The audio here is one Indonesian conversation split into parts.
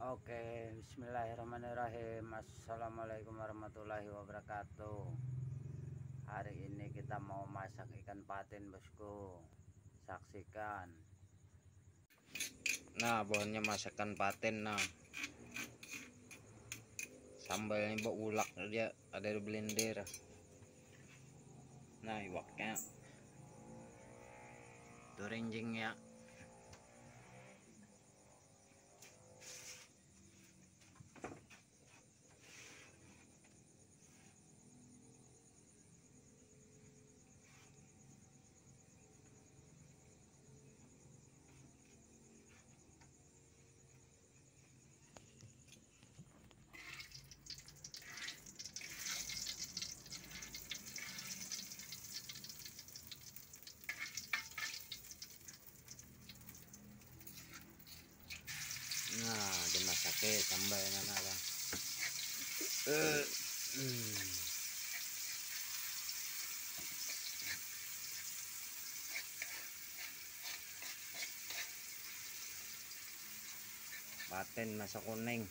Oke, bismillahirrahmanirrahim. Assalamualaikum warahmatullahi wabarakatuh. Hari ini kita mau masak ikan patin, bosku. Saksikan. Nah, bahannya masakan patin. Nah, sambalnya bawa ulak, dia ada di blender. Nah, iwaknya tuh ya. Nah, dimasaknya sambalnya nah. Patin nasa kuning.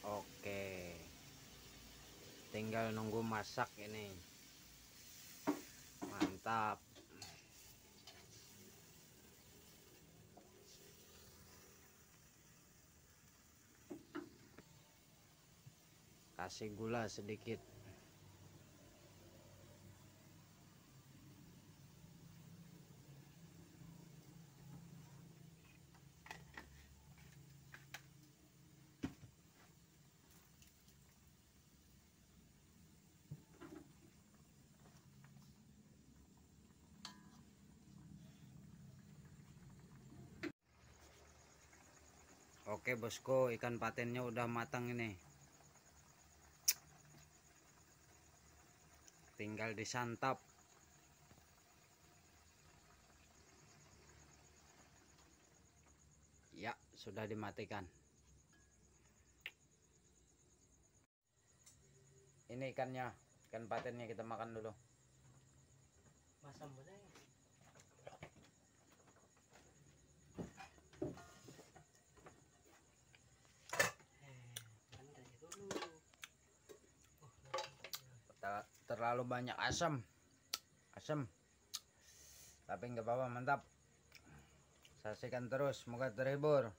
Oke, tinggal nunggu masak ini. Mantap. Kasih gula sedikit. Oke bosku, ikan patinnya udah matang ini. Tinggal disantap. Ya, sudah dimatikan. Ini ikannya, ikan patinnya kita makan dulu. Masam boleh. Terlalu banyak asam, tapi nggak apa-apa, mantap. Saksikan terus, semoga terhibur.